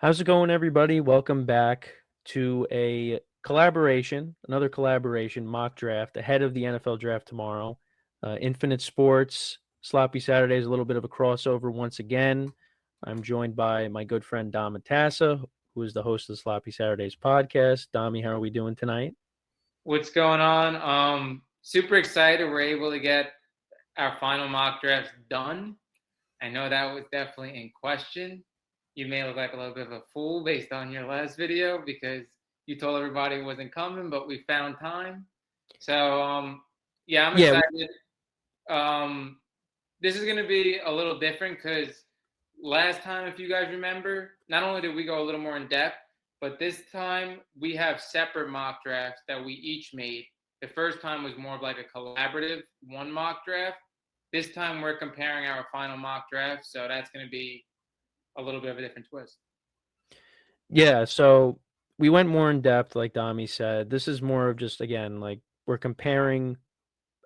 How's it going, everybody? Welcome back to another collaboration mock draft ahead of the NFL draft tomorrow. Infinite Sports, Sloppy Saturdays, a little bit of a crossover once again. I'm joined by my good friend Dom Matassa, who is the host of the Sloppy Saturdays podcast. Dommy, how are we doing tonight? What's going on? Super excited we're able to get our final mock drafts done. I know that was definitely in question. You may look like a little bit of a fool based on your last video because you told everybody it wasn't coming, but we found time. So yeah, I'm Yeah, excited. Um, this is gonna be a little different because last time, if you guys remember, not only did we go a little more in depth, but this time we have separate mock drafts that we each made. The first time was more of like a collaborative one mock draft. This time we're comparing our final mock draft, so that's going to be a little bit of a different twist. yeah. So we went more in depth, like Dommy said. This is more of just, again, like we're comparing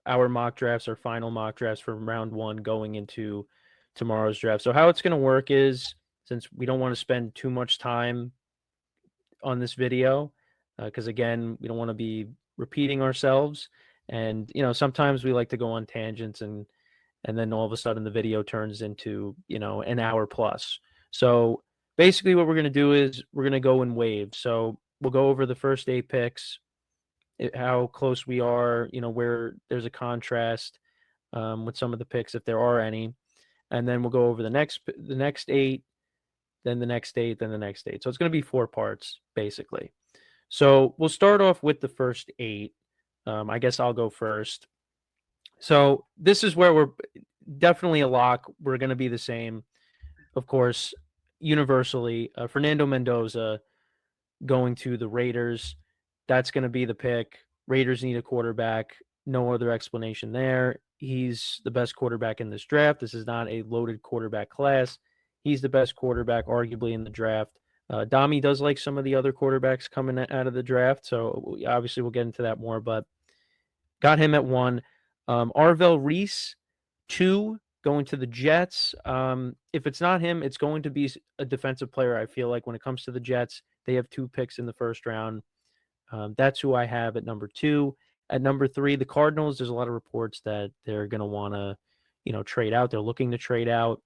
our mock drafts, our final mock drafts from round one going into tomorrow's draft. So how it's going to work is, since we don't want to spend too much time on this video, because again, we don't want to be repeating ourselves, and sometimes we like to go on tangents, and then all of a sudden the video turns into an hour plus. So basically, what we're going to do is we're going to go in waves. So we'll go over the first 8 picks, how close we are, where there's a contrast with some of the picks, if there are any, and then we'll go over the next 8, then the next 8, then the next 8. So it's going to be 4 parts basically. So we'll start off with the first 8. I guess I'll go first. So this is where we're definitely a lock. We're going to be the same, of course, universally. Fernando Mendoza going to the Raiders. That's going to be the pick. Raiders need a quarterback. No other explanation there. He's the best quarterback in this draft. This is not a loaded quarterback class. He's the best quarterback, arguably, in the draft. Dami does like some of the other quarterbacks coming out of the draft, so obviously we'll get into that more, but got him at 1. Arvell Reese, 2, going to the Jets. If it's not him, it's going to be a defensive player, I feel like, when it comes to the Jets. They have 2 picks in the first round. That's who I have at number 2. At number 3, the Cardinals, there's a lot of reports that they're going to want to, trade out. They're looking to trade out.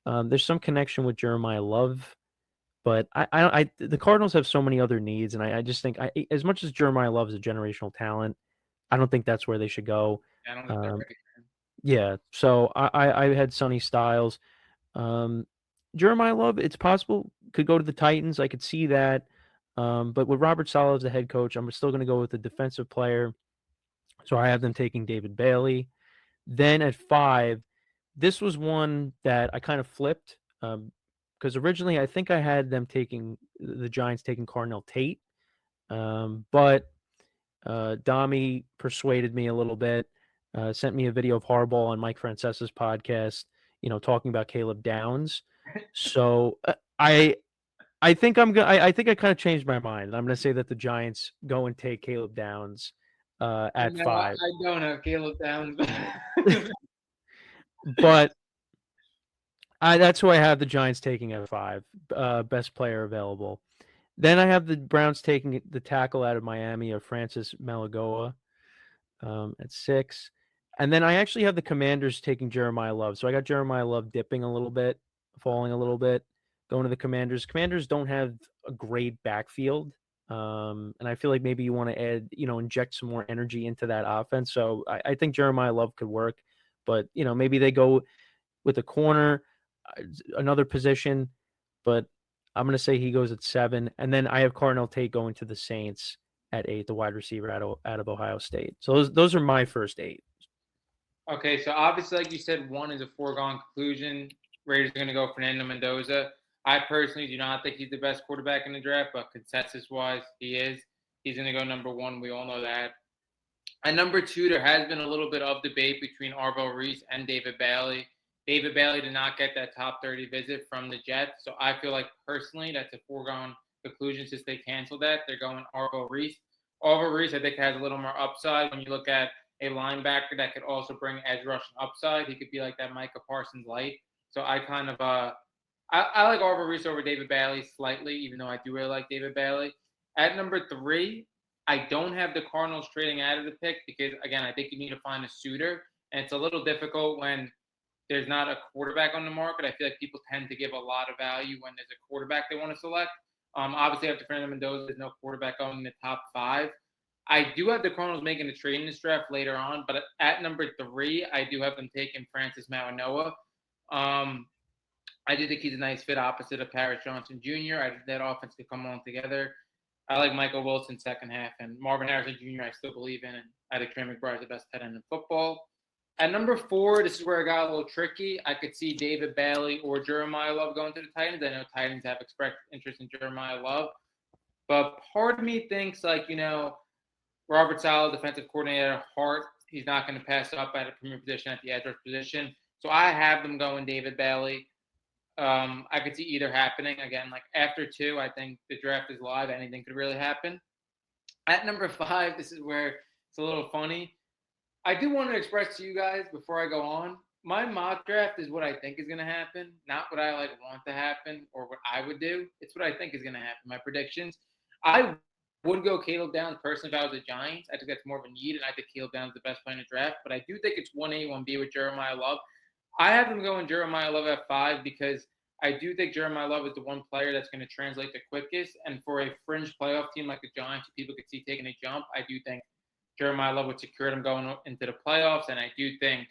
There's some connection with Jeremiah Love, but the Cardinals have so many other needs, and I just think, as much as Jeremiah Love is a generational talent, I don't think that's where they should go. I don't think they're ready. Yeah, so I had Sonny Styles. Um, Jeremiah Love, it's possible, could go to the Titans. I could see that. But with Robert Saleh as the head coach, I'm still going to go with the defensive player. So I have them taking David Bailey. Then at 5, this was one that I kind of flipped, because originally I think I had them taking the Giants taking Carnell Tate, but Dami persuaded me a little bit. Sent me a video of Harbaugh on Mike Francesa's podcast, talking about Caleb Downs. So I think I think I kind of changed my mind. I'm going to say that the Giants go and take Caleb Downs at No, 5. I don't have Caleb Downs. But that's who I have the Giants taking at 5, best player available. Then I have the Browns taking the tackle out of Miami of Francis Malagoa at 6. And then I actually have the Commanders taking Jeremiah Love. So I got Jeremiah Love dipping a little bit, falling a little bit, going to the Commanders. Commanders don't have a great backfield. And I feel like maybe you want to add, inject some more energy into that offense. So I think Jeremiah Love could work. But, maybe they go with a corner, another position. But I'm going to say he goes at 7. And then I have Carnell Tate going to the Saints at 8, the wide receiver out of Ohio State. So those are my first 8. Okay, so obviously, like you said, 1 is a foregone conclusion. Raiders are going to go Fernando Mendoza. I personally do not think he's the best quarterback in the draft, but consensus-wise, he is. He's going to go number 1. We all know that. At number 2, there has been a little bit of debate between Arvell Reese and David Bailey. David Bailey did not get that top 30 visit from the Jets, so I feel like personally that's a foregone conclusion since they canceled that. They're going Arvell Reese. Arvell Reese, I think, has a little more upside when you look at a linebacker that could also bring edge rushing upside. He could be like that Micah Parsons light. So I I like Arbor Reese over David Bailey slightly, even though I do really like David Bailey. At number 3, I don't have the Cardinals trading out of the pick because, again, I think you need to find a suitor, and it's a little difficult when there's not a quarterback on the market. I feel like people tend to give a lot of value when there's a quarterback they want to select. Obviously, after Fernando Mendoza, there's no quarterback going in the top 5. I do have the Cardinals making a trade in this draft later on, but at number 3, I do have them taking Francis Mauigoa. I do think he's a nice fit opposite of Paris Johnson Jr. I think that offense could come along together. I like Michael Wilson second half, and Marvin Harrison Jr. I still believe in, and I think Trey McBride is the best tight end in football. At number 4, this is where it got a little tricky. I could see David Bailey or Jeremiah Love going to the Titans. I know Titans have expressed interest in Jeremiah Love, but part of me thinks, like, Robert Saleh, defensive coordinator, Hart, he's not going to pass up at a premier position at the edge rush position. So I have them going David Bailey. I could see either happening. Again, like after 2, I think the draft is live. Anything could really happen. At number 5, this is where it's a little funny. I do want to express to you guys before I go on, my mock draft is what I think is going to happen, not what I want to happen or what I would do. It's what I think is going to happen. My predictions. I would go Caleb Downs personally if I was the Giants. I think that's more of a need, and I think Caleb Downs is the best player in the draft. But I do think it's 1A, 1B with Jeremiah Love. I have them going Jeremiah Love at 5 because I do think Jeremiah Love is the one player that's going to translate the quickest. And for a fringe playoff team like the Giants, who people could see taking a jump, I do think Jeremiah Love would secure them going into the playoffs. And I do think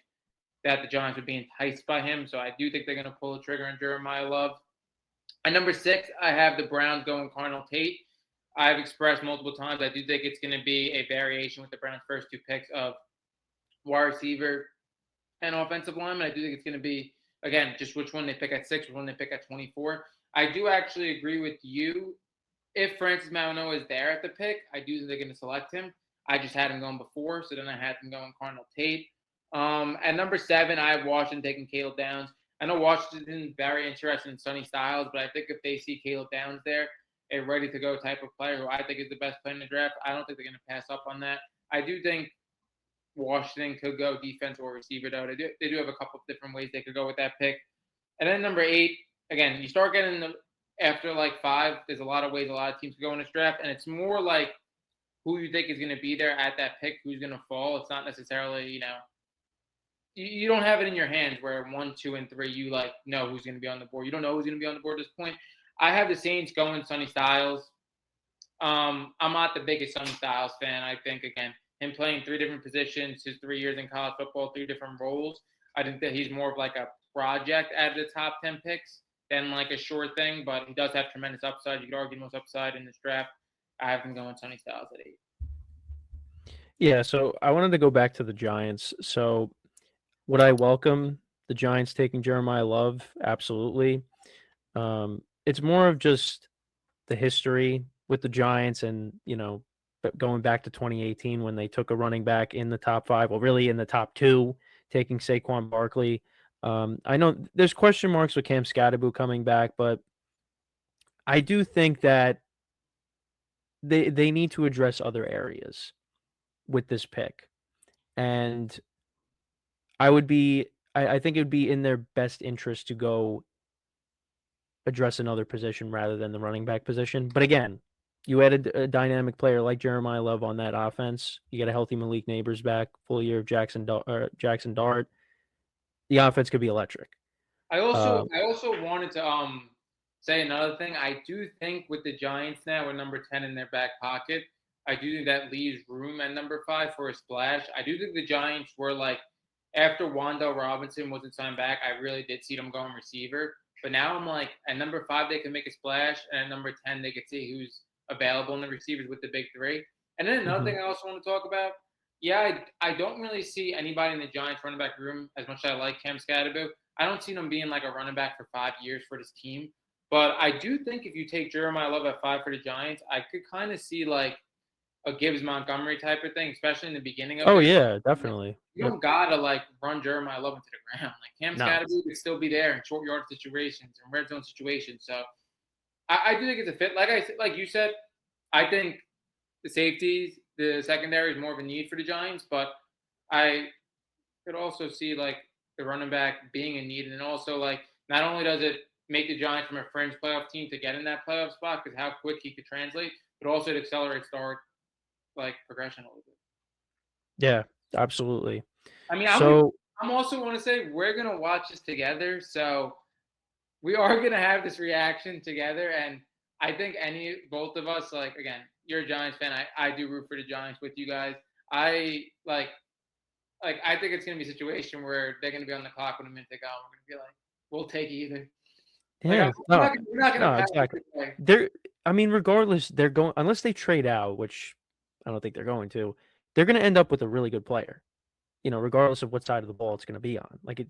that the Giants would be enticed by him. So I do think they're going to pull the trigger on Jeremiah Love. At number 6, I have the Browns going Cardinal Tate. I've expressed multiple times I do think it's going to be a variation with the Browns' first 2 picks of wide receiver and offensive lineman. I do think it's going to be, again, just which one they pick at 6, which one they pick at 24. I do actually agree with you. If Francis Mauigoa is there at the pick, I do think they're going to select him. I just had him going before, so then I had him going Cardinal Tate. At number 7, I have Washington taking Caleb Downs. I know Washington's very interested in Sonny Styles, but I think if they see Caleb Downs there, a ready-to-go type of player who I think is the best player in the draft, I don't think they're going to pass up on that. I do think Washington could go defense or receiver, though. They do have a couple of different ways they could go with that pick. And then number 8, again, you start getting after 5, there's a lot of ways a lot of teams could go in this draft, and it's more like who you think is going to be there at that pick, who's going to fall. It's not necessarily, you don't have it in your hands where 1, 2, and 3, you know who's going to be on the board. You don't know who's going to be on the board at this point. I have the Saints going Sonny Styles. I'm not the biggest Sonny Styles fan. I think, again, him playing 3 different positions, his 3 years in college football, 3 different roles, I think that he's more of a project out of the top 10 picks than a sure thing, but he does have tremendous upside. You could argue the most upside in this draft. I have him going Sonny Styles at 8. Yeah, so I wanted to go back to the Giants. So would I welcome the Giants taking Jeremiah Love? Absolutely. It's more of just the history with the Giants and, going back to 2018 when they took a running back in the top 5, well, really in the top 2, taking Saquon Barkley. I know there's question marks with Cam Scatterbo coming back, but I do think that they need to address other areas with this pick. And I think it would be in their best interest to go address another position rather than the running back position. But again, you add a dynamic player like Jeremiah Love on that offense. You get a healthy Malik Neighbors back, full year of Jackson Dart. The offense could be electric. I also wanted to say another thing. I do think with the Giants now with number 10 in their back pocket, I do think that leaves room at number 5 for a splash. I do think the Giants were after Wan'Dale Robinson wasn't signed back, I really did see them going receiver. But now I'm at number 5, they can make a splash, and at number 10, they can see who's available in the receivers with the big 3. And then another thing I also want to talk about, I don't really see anybody in the Giants running back room as much as I like Cam Scatterbo. I don't see them being a running back for 5 years for this team. But I do think if you take Jeremiah Love at 5 for the Giants, I could kind of see a Gibbs Montgomery type of thing, especially in the beginning of it. Oh, yeah, definitely. You don't gotta run Jeremiah Love into the ground. Cam Scatterbo could still be there in short yard situations and red zone situations. So I do think it's a fit. Like you said, I think the safeties, the secondary is more of a need for the Giants, but I could also see the running back being a need, and also not only does it make the Giants from a fringe playoff team to get in that playoff spot because how quick he could translate, but also it accelerates our like progression a little bit. Yeah, absolutely. I mean, So I'm also want to say we're gonna watch this together, so we are gonna have this reaction together, and I think both of us, like again, you're a Giants fan. I do root for the Giants with you guys. I I think it's gonna be a situation where they're gonna be on the clock when a minute to go. And we're gonna be like, we'll take either. Like yeah, no, we're not gonna no, pass exactly. it away. They're I mean, regardless, they're going unless they trade out, which I don't think they're going to, they're gonna end up with a really good player. Regardless of what side of the ball it's gonna be on. Like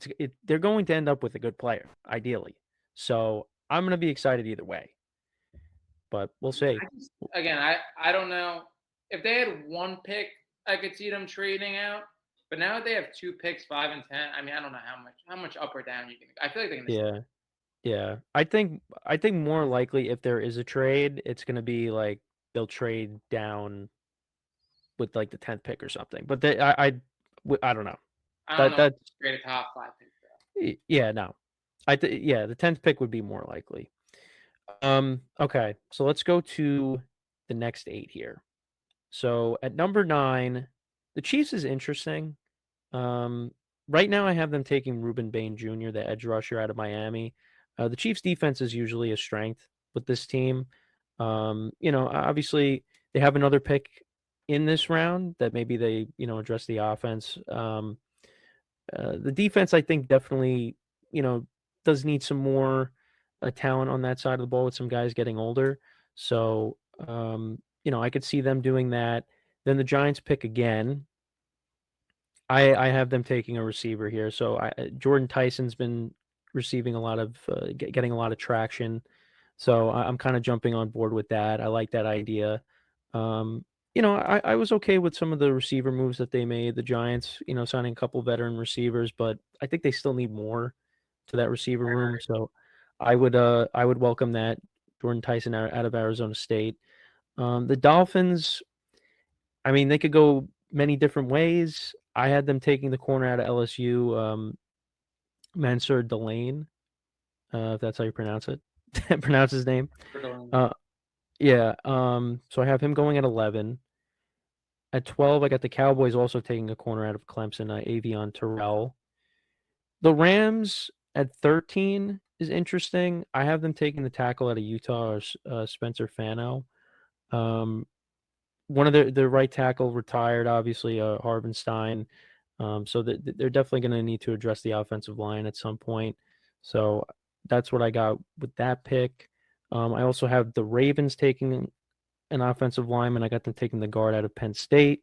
they're going to end up with a good player, ideally. So I'm gonna be excited either way. But we'll see. Again, I don't know if they had one pick, I could see them trading out. But now that they have 2 picks, 5 and 10, I mean, I don't know how much up or down you can. I feel like they're gonna. Yeah. Yeah. I think more likely if there is a trade, it's gonna be like they'll trade down with like the 10th pick or something. But I don't know. I don't That know. that Grade a top 5 pick though. yeah, no. Yeah, the 10th pick would be more likely. Okay. So let's go to the next 8 here. So at number 9, the Chiefs is interesting. Um, right now I have them taking Ruben Bain Jr., the edge rusher out of Miami. The Chiefs defense is usually a strength with this team. Obviously they have another pick in this round that maybe they, address the offense. The defense, I think, definitely, you know, does need some more talent on that side of the ball with some guys getting older. So, I could see them doing that. Then the Giants pick again. I have them taking a receiver here. So Jordan Tyson's been receiving a lot of getting a lot of traction. So I'm kind of jumping on board with that. I like that idea. Um, I was okay with some of the receiver moves that they made. The Giants, signing a couple veteran receivers, but I think they still need more to that receiver room. So I would welcome that. Jordan Tyson out of Arizona State. The Dolphins, I mean, they could go many different ways. I had them taking the corner out of LSU, Mansour Delane, if that's how you pronounce it. Pronounce his name. Uh, yeah. So I have him going at 11. At 12, I got the Cowboys also taking a corner out of Clemson, Avion Terrell. The Rams at 13 is interesting. I have them taking the tackle out of Utah, Spencer Fano. Um, One of their right tackle retired, obviously, Harvenstein. So they're definitely going to need to address the offensive line at some point. So that's what I got with that pick. I also have the Ravens taking an offensive lineman. I got them taking the guard out of Penn State.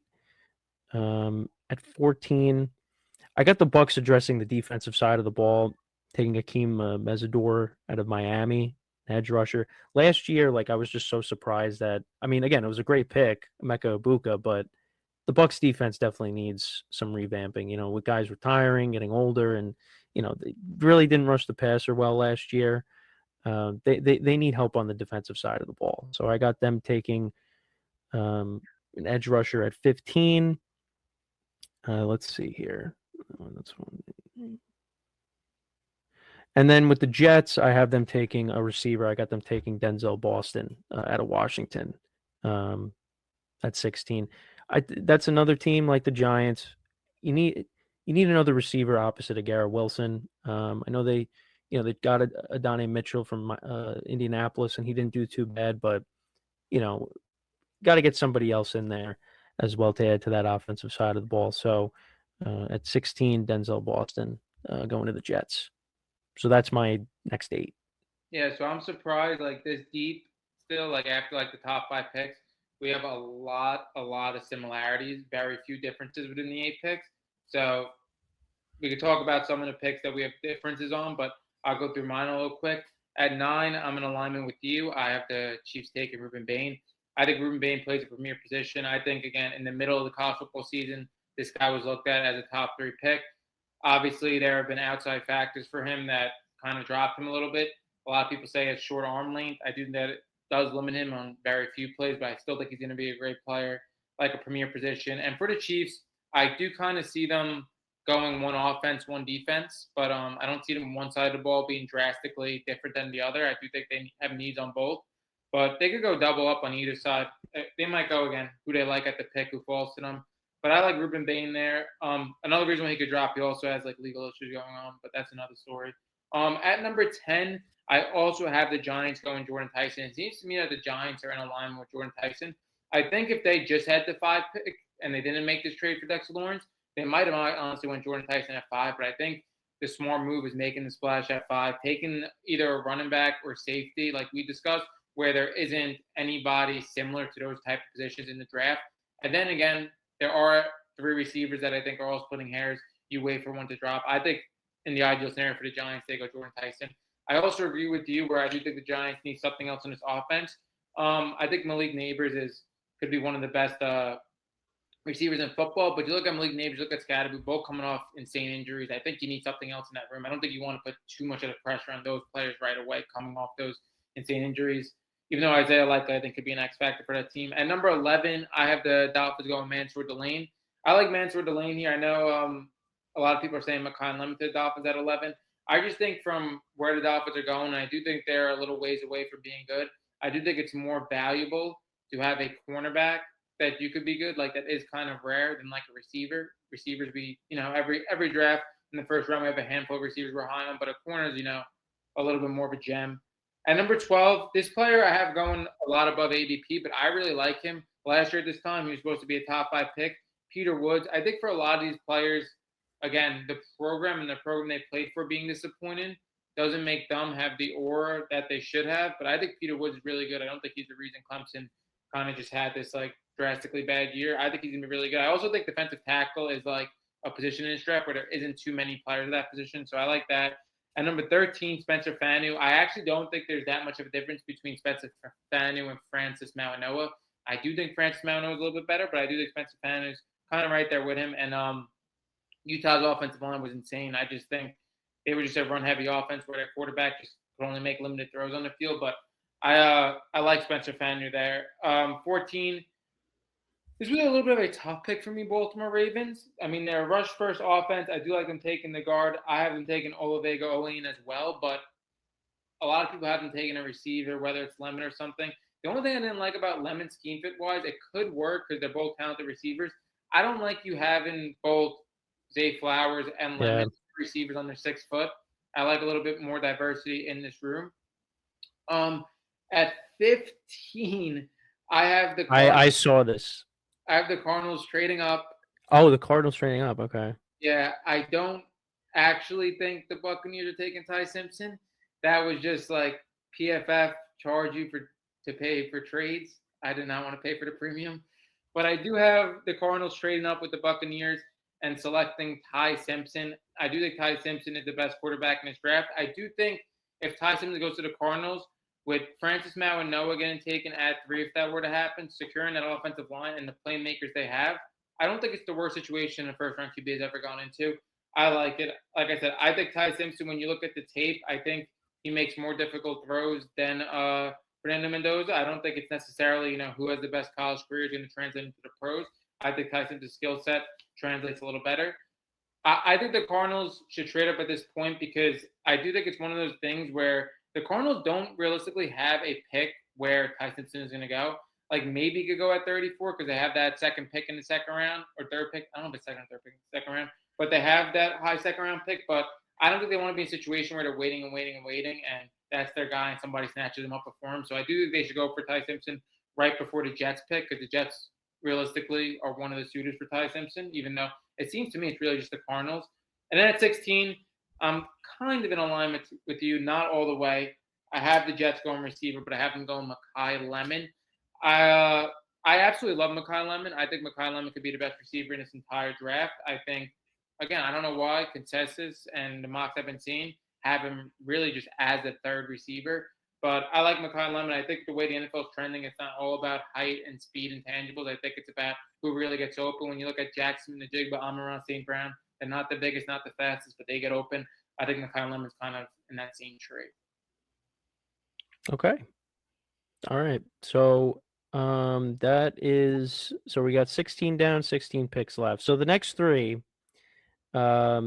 At 14, I got the Bucks addressing the defensive side of the ball, taking Akeem Mesidor out of Miami, edge rusher. Last year, like I was just so surprised that I mean, again, it was a great pick, Emeka Ibuka, but the Bucks defense definitely needs some revamping. With guys retiring, getting older, and they really didn't rush the passer well last year. They need help on the defensive side of the ball. So I got them taking an edge rusher at 15. Let's see here. That's one. And then with the Jets, I have them taking a receiver. I got them taking Denzel Boston out of Washington at 16. That's another team like the Giants. You need another receiver opposite of Garrett Wilson. I know they got Adonai Mitchell from Indianapolis, and he didn't do too bad, but you know, got to get somebody else in there as well to add to that offensive side of the ball. So at 16, Denzel Boston going to the Jets. So that's my next 8. Yeah, so I'm surprised like this deep still like after like the top 5 picks, we have a lot of similarities, very few differences within the 8 picks. So we could talk about some of the picks that we have differences on, but I'll go through mine a little quick. At 9, I'm in alignment with you. I have the Chiefs taking Ruben Bain. I think Ruben Bain plays a premier position. I think again in the middle of the college football season, this guy was looked at as a top 3 pick. Obviously, there have been outside factors for him that kind of dropped him a little bit. A lot of people say it's short arm length. I do think that it does limit him on very few plays, but I still think he's going to be a great player, like a premier position. And for the Chiefs, I do kind of see them going one offense, one defense. But I don't see them one side of the ball being drastically different than the other. I do think they have needs on both, but they could go double up on either side. They might go again who they like at the pick, who falls to them. But I like Ruben Bain there. Another reason why he could drop, he also has like legal issues going on, but that's another story. At number 10, I also have the Giants going Jordan Tyson. It seems to me that the Giants are in alignment with Jordan Tyson. I think if they just had the 5 pick and they didn't make this trade for Dexter Lawrence, they might have honestly went Jordan Tyson at 5. But I think the smart move is making the splash at 5, taking either a running back or safety, like we discussed, where there isn't anybody similar to those type of positions in the draft. And then again, there are 3 receivers that I think are all splitting hairs. You wait for one to drop. I think in the ideal scenario for the Giants, they go Jordan Tyson. I also agree with you where I do think the Giants need something else in this offense. I think Malik Neighbors could be one of the best receivers in football, but you look at Malik Neighbors, look at Scadaboo, both coming off insane injuries. I think you need something else in that room. I don't think you want to put too much of the pressure on those players right away coming off those insane injuries. Even though Isaiah Likely, I think, could be an X factor for that team. At number 11, I have the Dolphins going Mansour Delane. I like Mansour Delane here. I know a lot of people are saying McCoy Lemon to the Dolphins at 11. I just think from where the Dolphins are going, I do think they're a little ways away from being good. I do think it's more valuable to have a cornerback that you could be good, like that is kind of rare than like a receiver. Receivers, every draft in the first round we have a handful of receivers we're high on, but a corner is a little bit more of a gem. At number 12, this player I have going a lot above ADP, but I really like him. Last year at this time, he was supposed to be a top 5 pick. Peter Woods. I think for a lot of these players, again, the program they played for being disappointing doesn't make them have the aura that they should have. But I think Peter Woods is really good. I don't think he's the reason Clemson kind of just had this like drastically bad year. I think he's gonna be really good. I also think defensive tackle is like a position in this draft where there isn't too many players at that position. So I like that. At number 13, Spencer Fanu. I actually don't think there's that much of a difference between Spencer Fanu and Francis Mauigoa. I do think Francis Mauigoa is a little bit better, but I do think Spencer Fanu is kind of right there with him. And Utah's offensive line was insane. I just think they were just a run-heavy offense where their quarterback just could only make limited throws on the field. But I like Spencer Fanu there. 14, this was a little bit of a tough pick for me, Baltimore Ravens. I mean, they're a rush-first offense. I do like them taking the guard. I have them taking Olavega Olaine as well, but a lot of people have them taking a receiver, whether it's Lemon or something. The only thing I didn't like about Lemon scheme fit-wise, it could work because they're both talented receivers. I don't like you having both Zay Flowers and Lemon receivers under 6 foot. I like a little bit more diversity in this room. At 15, I have the Cardinals. I saw this. I have the Cardinals trading up. Oh, the Cardinals trading up. Okay. Yeah, I don't actually think the Buccaneers are taking Ty Simpson. That was just like PFF charge you to pay for trades. I did not want to pay for the premium. But I do have the Cardinals trading up with the Buccaneers and selecting Ty Simpson. I do think Ty Simpson is the best quarterback in this draft. I do think if Ty Simpson goes to the Cardinals, with Francis Mauigoa getting taken at 3, if that were to happen, securing that offensive line and the playmakers they have, I don't think it's the worst situation a first-round QB has ever gone into. I like it. Like I said, I think Ty Simpson, when you look at the tape, I think he makes more difficult throws than Fernando Mendoza. I don't think it's necessarily, who has the best college career is going to translate into the pros. I think Ty Simpson's skill set translates a little better. I think the Cardinals should trade up at this point because I do think it's one of those things where the Cardinals don't realistically have a pick where Ty Simpson is going to go. Like maybe he could go at 34 because they have that second pick in the second round or third pick. I don't know if it's second or third pick in the second round, but they have that high second round pick. But I don't think they want to be in a situation where they're waiting, and that's their guy and somebody snatches them up before him. So I do think they should go for Ty Simpson right before the Jets pick because the Jets realistically are one of the suitors for Ty Simpson, even though it seems to me it's really just the Cardinals. And then at 16, I'm kind of in alignment with you, not all the way. I have the Jets going receiver, but I have them going Makai Lemon. I absolutely love Makai Lemon. I think Makai Lemon could be the best receiver in this entire draft. I think, again, I don't know why consensus and the mocks I've been seeing have him really just as a third receiver. But I like Makai Lemon. I think the way the NFL is trending, it's not all about height and speed and tangibles. I think it's about who really gets open. When you look at Jackson, Najigba, Amon-Ra, St. Brown, they're not the biggest, not the fastest, but they get open. I think Makai Lemon's kind of in that same trade. Okay. All right. So so we got 16 down, 16 picks left. So the next 3, are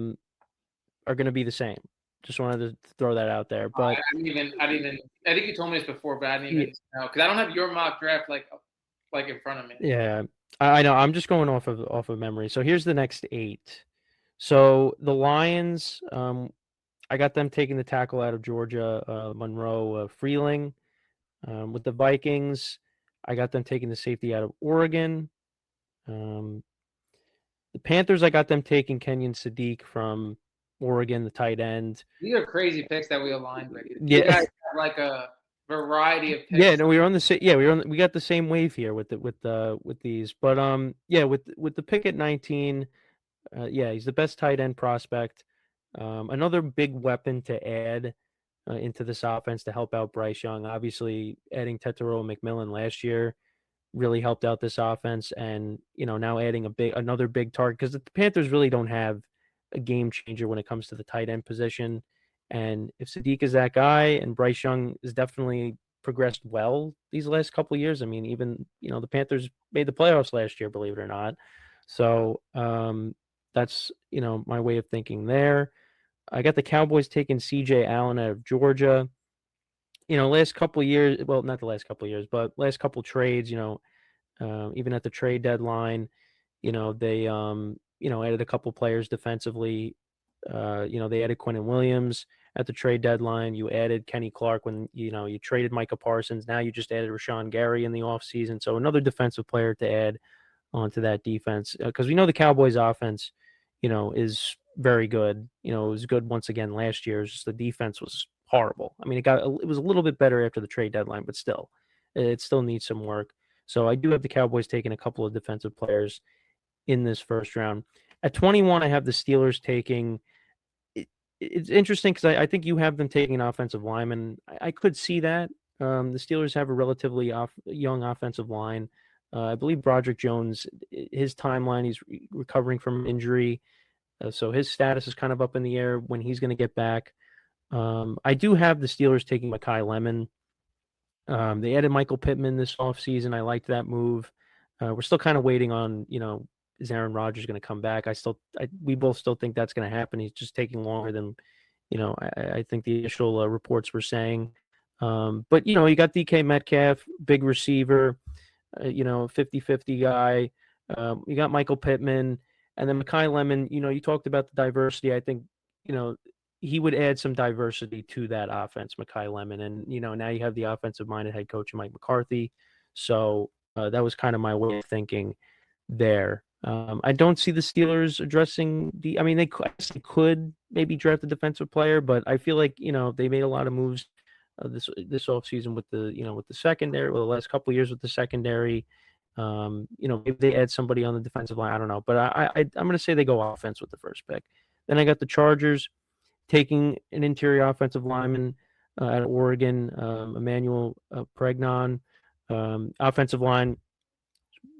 going to be the same. Just wanted to throw that out there. But I think you told me this before, but I didn't even know because I don't have your mock draft like in front of me. yeah, I know. I'm just going off of memory. So here's the next 8. So the Lions, I got them taking the tackle out of Georgia, Monroe Freeling. With the Vikings, I got them taking the safety out of Oregon. The Panthers, I got them taking Kenyon Sadiq from Oregon, the tight end. These are crazy picks that we aligned with. You Yeah, guys have like a variety of picks. yeah. No, we were on the same. Yeah, we got the same wave here with these. But yeah, with the pick at 19, yeah, he's the best tight end prospect. Another big weapon to add into this offense to help out Bryce Young. Obviously, adding Tetero McMillan last year really helped out this offense, and now adding another big target because the Panthers really don't have a game changer when it comes to the tight end position. And if Sadiq is that guy, and Bryce Young is definitely progressed well these last couple of years. I mean, even the Panthers made the playoffs last year, believe it or not. So that's my way of thinking there. I got the Cowboys taking C.J. Allen out of Georgia. Last couple of years, well, not the last couple of years, but last couple trades, even at the trade deadline, they added a couple players defensively. They added Quentin Williams at the trade deadline. You added Kenny Clark when you traded Micah Parsons. Now you just added Rashawn Gary in the offseason. So another defensive player to add onto that defense because we know the Cowboys offense, is very good. It was good once again last year. It's just the defense was horrible. I mean, it was a little bit better after the trade deadline, but still, it still needs some work. So I do have the Cowboys taking a couple of defensive players in this first round. At 21, I have the Steelers taking. It's interesting because I think you have them taking an offensive lineman. I could see that. The Steelers have a relatively young offensive line. I believe Broderick Jones, his timeline, he's recovering from injury. So his status is kind of up in the air when he's going to get back. I do have the Steelers taking Mekhi Lemon. They added Michael Pittman this offseason. I liked that move. We're still kind of waiting on, is Aaron Rodgers going to come back? We both still think that's going to happen. He's just taking longer than, I think the initial reports were saying. But, you got DK Metcalf, big receiver, 50-50 guy. You got Michael Pittman. And then Mekhi Lemon, you talked about the diversity. I think, he would add some diversity to that offense, Mekhi Lemon. And, now you have the offensive-minded head coach, Mike McCarthy. So that was kind of my way of thinking there. I don't see the Steelers addressing I mean, they could maybe draft a defensive player, but I feel like, they made a lot of moves this offseason with the secondary, the last couple of years with the secondary. Maybe they add somebody on the defensive line. I don't know, but I'm going to say they go offense with the first pick. Then I got the Chargers taking an interior offensive lineman out of Oregon, Emmanuel Pregnon. Offensive line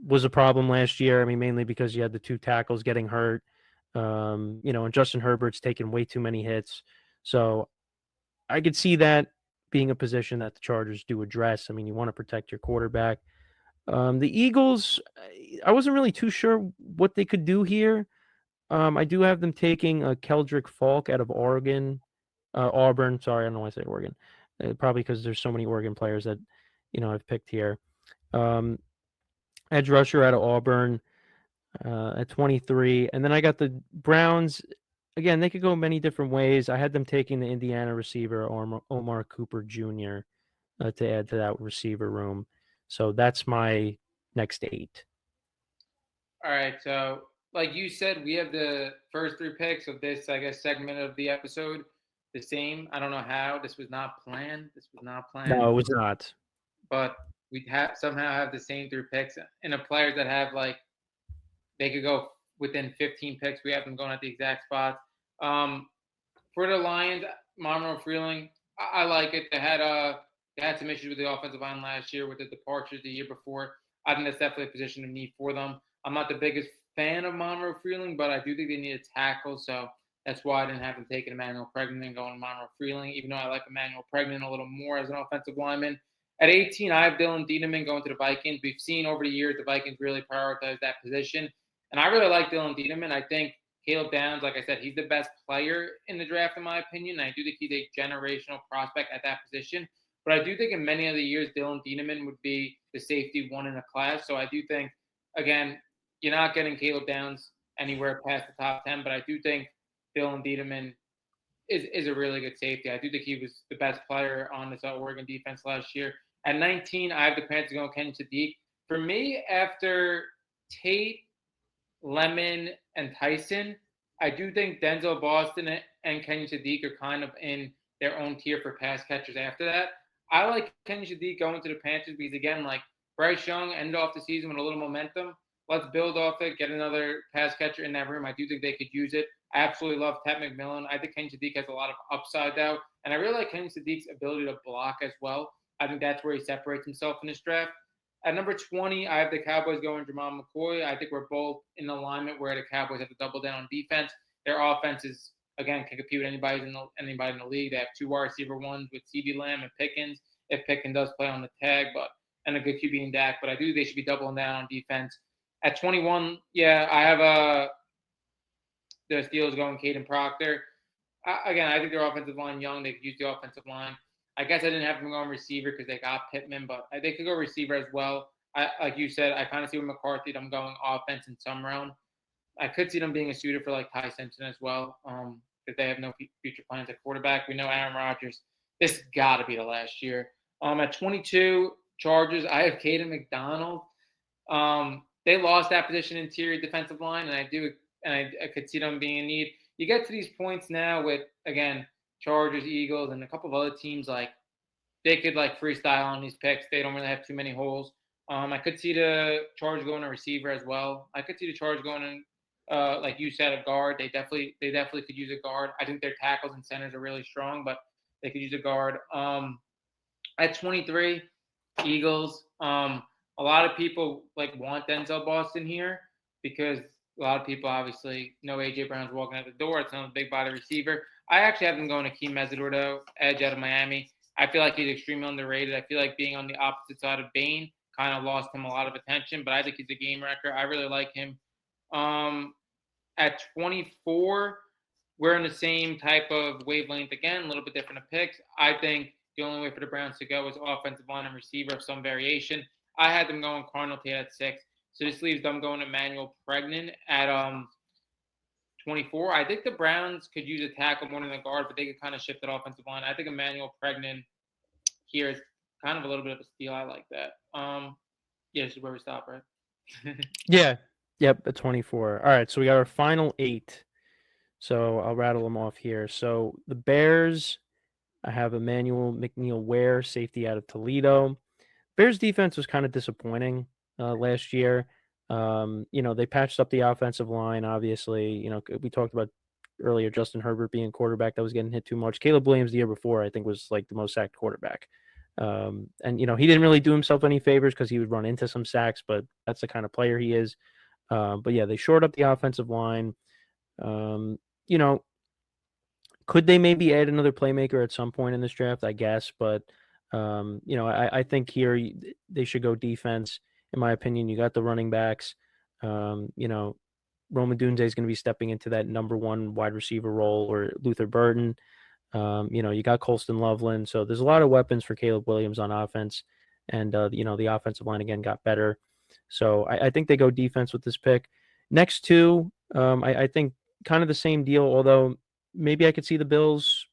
was a problem last year. I mean, mainly because you had the 2 tackles getting hurt, and Justin Herbert's taken way too many hits. So I could see that being a position that the Chargers do address. I mean, you want to protect your quarterback. The Eagles, I wasn't really too sure what they could do here. I do have them taking Keldrick Falk out of Auburn. Sorry, I don't know why I say Oregon. Probably because there's so many Oregon players that I've picked here. Edge rusher out of Auburn at 23, and then I got the Browns. Again, they could go many different ways. I had them taking the Indiana receiver Omar Cooper Jr. To add to that receiver room. So that's my next 8. All right. So, like you said, we have the first 3 picks of this, I guess, segment of the episode the same. I don't know how. This was not planned. No, it was not. But we somehow have the same 3 picks. And the players that have, like, they could go within 15 picks. We have them going at the exact spots. For the Lions, Monroe Freeling, I like it. They had some issues with the offensive line last year with the departures the year before. I think that's definitely a position of need for them. I'm not the biggest fan of Monroe Freeling, but I do think they need a tackle, so that's why I didn't have them taking Emmanuel Pregnon and going Monroe Freeling, even though I like Emmanuel Pregnon a little more as an offensive lineman. At 18, I have Dylan Diedemann going to the Vikings. We've seen over the years the Vikings really prioritize that position, and I really like Dylan Diedemann. I think Caleb Downs, like I said, he's the best player in the draft, in my opinion. And I do think he's a generational prospect at that position. But I do think in many other years, Dylan Dieneman would be the safety one in the class. So I do think, again, you're not getting Caleb Downs anywhere past the top 10, but I do think Dylan Dieneman is a really good safety. I do think he was the best player on this Oregon defense last year. At 19, I have the Panthers going Kenny Sadiq. For me, after Tate, Lemon, and Tyson, I do think Denzel Boston and Kenny Sadiq are kind of in their own tier for pass catchers after that. I like Kenny Sadiq going to the Panthers because, again, like Bryce Young ended off the season with a little momentum. Let's build off it, get another pass catcher in that room. I do think they could use it. I absolutely love Ted McMillan. I think Kenny Sadiq has a lot of upside out. And I really like Kenny Sadiq's ability to block as well. I think that's where he separates himself in this draft. At number 20, I have the Cowboys going Jamal McCoy. I think we're both in alignment where the Cowboys have to double down on defense. Their offense is, again, can compete with anybody in the league. They have 2 wide receiver ones with CeeDee Lamb and Pickens, if Pickens does play on the tag, and a good QB in Dak. But I do think they should be doubling down on defense. At 21, yeah, I have the Steelers going Caden Proctor. Again, I think their offensive line young. They could use the offensive line. I guess I didn't have them going receiver because they got Pittman, but they could go receiver as well. Like you said, I kind of see with McCarthy them going offense in some round. I could see them being a suitor for like Ty Simpson as well, if they have no future plans at quarterback. We know Aaron Rodgers. This got to be the last year. At 22, Chargers, I have Caden McDonald. They lost that position interior defensive line, and I could see them being in need. You get to these points now with, again, Chargers, Eagles, and a couple of other teams, like they could like freestyle on these picks. They don't really have too many holes. I could see the Chargers going a receiver as well. I could see the Chargers going in, like you said, a guard. They definitely could use a guard. I think their tackles and centers are really strong, but they could use a guard. At 23, Eagles. A lot of people like want Denzel Boston here because a lot of people obviously know AJ Brown's walking out the door. It's not a big body receiver. I actually have him going to Akeem Mesidor, though, edge out of Miami. I feel like he's extremely underrated. I feel like being on the opposite side of Bain kind of lost him a lot of attention, but I think he's a game wrecker. I really like him. At 24, we're in the same type of wavelength again, a little bit different of picks. I think the only way for the Browns to go is offensive line and receiver of some variation. I had them going Cardinal Tate at 6. So this leaves them going Emmanuel Pregnan at 24. I think the Browns could use a tackle more than a guard, but they could kind of shift that offensive line. I think Emmanuel Pregnan here is kind of a little bit of a steal. I like that. Yeah, this is where we stop, right? Yeah. Yep, at 24. All right, so we got our final 8. So I'll rattle them off here. So the Bears, I have Emmanuel McNeil-Ware, safety out of Toledo. Bears defense was kind of disappointing last year. They patched up the offensive line, obviously. We talked about earlier Justin Herbert being quarterback that was getting hit too much. Caleb Williams the year before, I think, was like the most sacked quarterback. He didn't really do himself any favors because he would run into some sacks, but that's the kind of player he is. But yeah, they shored up the offensive line. Could they maybe add another playmaker at some point in this draft? I guess, but I think here they should go defense. In my opinion, you got the running backs. Rome Odunze is going to be stepping into that number 1 wide receiver role, or Luther Burden. You got Colston Loveland. So there's a lot of weapons for Caleb Williams on offense. And, the offensive line again got better. So I think they go defense with this pick. Next 2, I think kind of the same deal, although maybe I could see the Bills,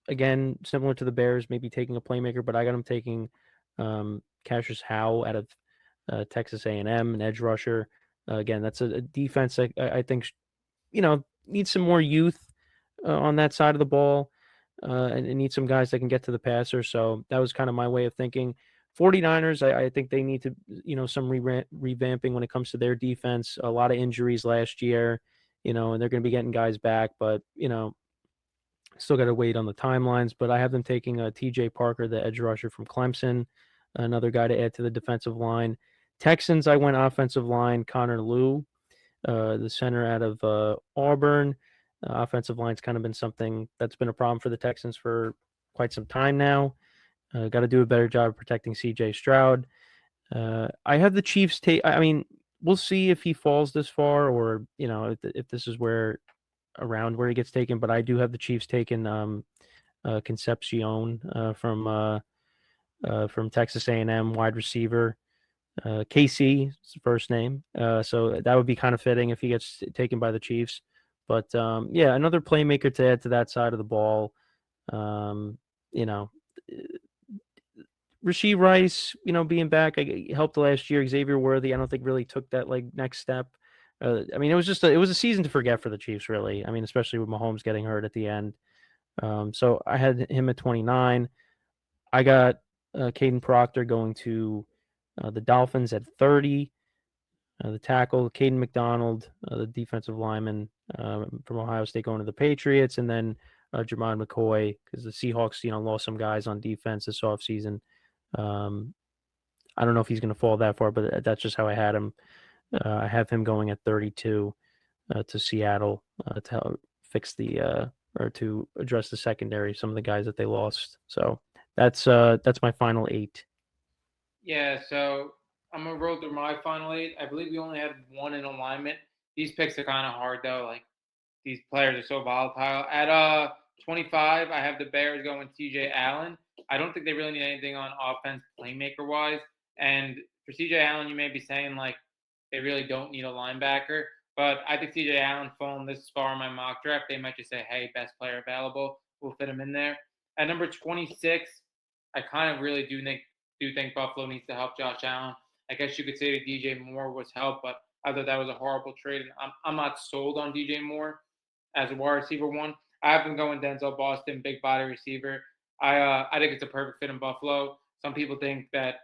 again, similar to the Bears, maybe taking a playmaker, but I got them taking Cassius Howe out of Texas A&M, an edge rusher. Again, that's a defense I think, needs some more youth on that side of the ball, and needs some guys that can get to the passer. So that was kind of my way of thinking. 49ers, I think they need to, some revamping when it comes to their defense. A lot of injuries last year, and they're going to be getting guys back, but, still got to wait on the timelines. But I have them taking TJ Parker, the edge rusher from Clemson, another guy to add to the defensive line. Texans, I went offensive line, Connor Lew, the center out of Auburn. Offensive line's kind of been something that's been a problem for the Texans for quite some time now. Got to do a better job of protecting CJ Stroud. I have the Chiefs take. I mean, we'll see if he falls this far, or if this is around where he gets taken. But I do have the Chiefs taking Concepcion from Texas A&M, wide receiver. KC is his first name. So that would be kind of fitting if he gets taken by the Chiefs. But yeah, another playmaker to add to that side of the ball. Um, you know, Rasheed Rice, being back, helped last year. Xavier Worthy, I don't think really took that next step. I mean, it was a season to forget for the Chiefs, really. I mean, especially with Mahomes getting hurt at the end. So I had him at 29. I got Caden Proctor going to the Dolphins at 30. The tackle, Caden McDonald, the defensive lineman from Ohio State, going to the Patriots, and then Jermon McCoy, because the Seahawks, lost some guys on defense this offseason. I don't know if he's going to fall that far, but that's just how I had him. I have him going at 32 to Seattle to help fix or to address the secondary, some of the guys that they lost. So that's my final 8. Yeah, so I'm gonna roll through my final 8. I believe we only had one in alignment. These picks are kind of hard though. Like these players are so volatile. At 25, I have the Bears going TJ Allen. I don't think they really need anything on offense playmaker wise. And for TJ Allen, you may be saying like they really don't need a linebacker. But I think TJ Allen falling this far in my mock draft, they might just say, hey, best player available. We'll fit him in there. At number 26, I kind of really do think Buffalo needs to help Josh Allen. I guess you could say that DJ Moore was help, but I thought that was a horrible trade. And I'm not sold on DJ Moore as a wide receiver one. I have been going Denzel Boston, big body receiver. I think it's a perfect fit in Buffalo. Some people think that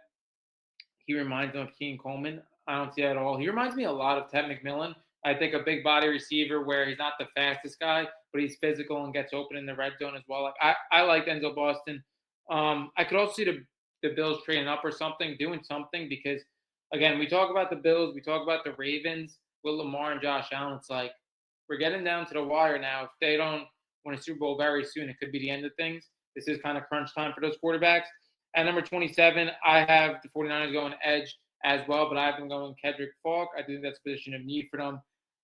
he reminds them of Keen Coleman. I don't see that at all. He reminds me a lot of Ted McMillan. I think a big body receiver where he's not the fastest guy, but he's physical and gets open in the red zone as well. Like I like Denzel Boston. I could also see the Bills trading up or something, doing something because again, we talk about the Bills, we talk about the Ravens with Lamar and Josh Allen. It's like we're getting down to the wire now. If they don't win a Super Bowl very soon, it could be the end of things. This is kind of crunch time for those quarterbacks. At number 27, I have the 49ers going edge as well, but I have them going Kedrick Falk. I think that's a position of need for them.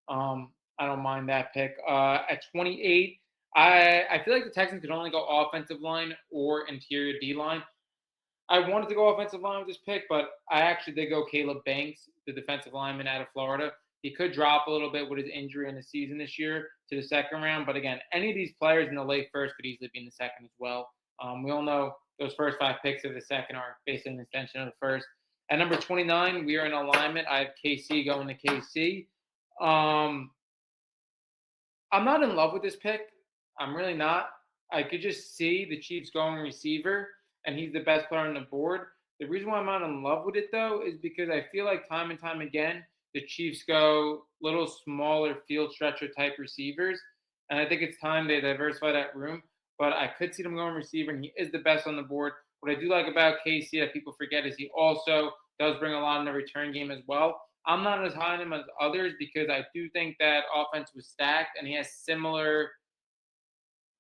I don't mind that pick. At 28, I feel like the Texans could only go offensive line or interior D line. I wanted to go offensive line with this pick, but I actually did go Caleb Banks, the defensive lineman out of Florida. He could drop a little bit with his injury in the season this year to the second round. But again, any of these players in the late first could easily be in the second as well. We all know those first 5 picks of the second are basically an extension of the first. At number 29, we are in alignment. I have KC going to KC. I'm not in love with this pick. I'm really not. I could just see the Chiefs going receiver, and he's the best player on the board. The reason why I'm not in love with it, though, is because I feel like time and time again, the Chiefs go little smaller field stretcher type receivers. And I think it's time they diversify that room. But I could see them going receiver, and he is the best on the board. What I do like about KC that people forget is he also does bring a lot in the return game as well. I'm not as high on him as others because I do think that offense was stacked and he has similar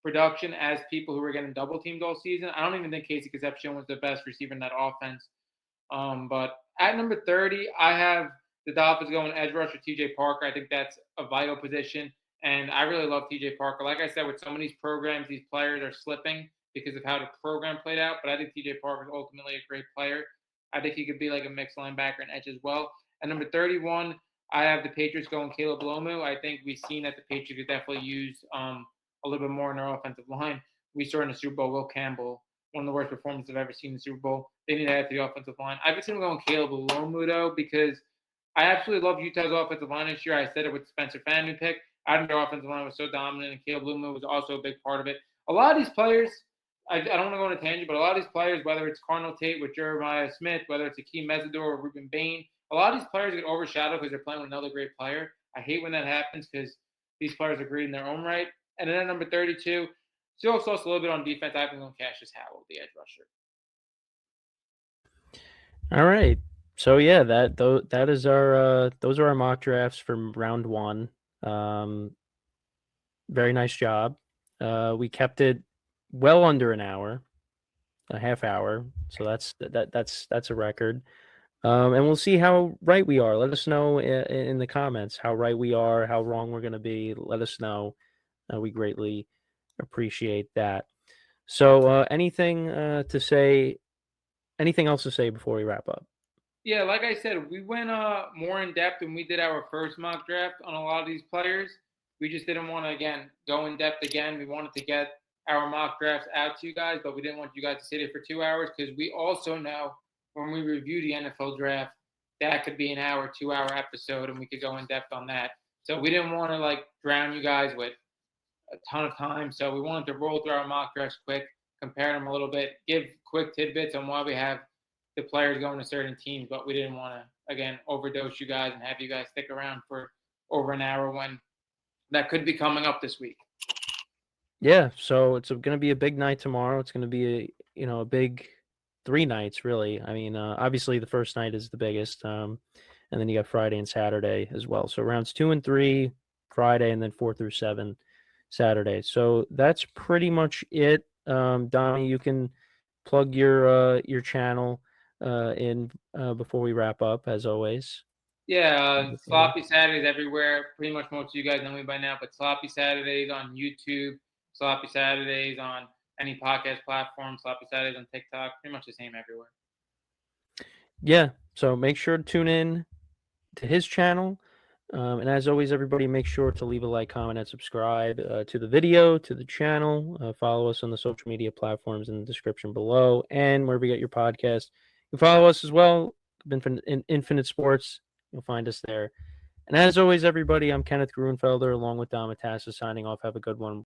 production as people who were getting double teamed all season. I don't even think Casey Concepcion was the best receiver in that offense. But at number 30, I have the Dolphins going edge rusher TJ Parker. I think that's a vital position. And I really love TJ Parker. Like I said, with some of these programs, these players are slipping because of how the program played out. But I think TJ Parker is ultimately a great player. I think he could be like a mixed linebacker and edge as well. At number 31, I have the Patriots going Caleb Lomu. I think we've seen that the Patriots could definitely use a little bit more in their offensive line. We saw in the Super Bowl, Will Campbell, one of the worst performances I've ever seen in the Super Bowl. They need to add to the offensive line. I've been seeing them going Caleb Lomu, though, because I absolutely love Utah's offensive line this year. I said it with the Spencer Fanu pick. I think their offensive line was so dominant, and Caleb Lomu was also a big part of it. A lot of these players, I don't want to go on a tangent, but a lot of these players, whether it's Cardinal Tate with Jeremiah Smith, whether it's Akeem Mesidor or Ruben Bain, a lot of these players get overshadowed because they're playing with another great player. I hate when that happens because these players are great in their own right. And then at number 32, still sauce a little bit on defense. I think on Cassius Howell, the edge rusher. All right. So yeah, that is our those are our mock drafts from round 1. Very nice job. We kept it well under an hour, a half hour. So that's a record. And we'll see how right we are. Let us know in the comments how right we are, how wrong we're going to be. Let us know. We greatly appreciate that. So, anything to say? Anything else to say before we wrap up? Yeah, like I said, we went more in depth when we did our first mock draft on a lot of these players. We just didn't want to again go in depth again. We wanted to get our mock drafts out to you guys, but we didn't want you guys to sit here for 2 hours because we also know when we review the NFL draft, that could be an hour, 2 hour episode, and we could go in depth on that. So we didn't want to like drown you guys with a ton of time. So we wanted to roll through our mock drafts quick, compare them a little bit, give quick tidbits on why we have the players going to certain teams, but we didn't want to, again, overdose you guys and have you guys stick around for over an hour when that could be coming up this week. Yeah, so it's going to be a big night tomorrow. It's going to be a big 3 nights really. I mean, obviously the first night is the biggest, and then you got Friday and Saturday as well. So rounds 2 and 3 Friday, and then 4 through 7 Saturday. So that's pretty much it. Donnie, you can plug your channel in before we wrap up, as always. Yeah, Sloppy Saturdays everywhere. Pretty much most of you guys know me by now, but Sloppy Saturdays on YouTube, Sloppy Saturdays on any podcast platform, Sloppy Saturdays on TikTok, pretty much the same everywhere. Yeah, so make sure to tune in to his channel. And as always, everybody, make sure to leave a like, comment, and subscribe to the video, to the channel. Follow us on the social media platforms in the description below and wherever you get your podcast. You can follow us as well, Infinite Sports. You'll find us there. And as always, everybody, I'm Kenneth Gruenfelder along with Dom Matassa signing off. Have a good one.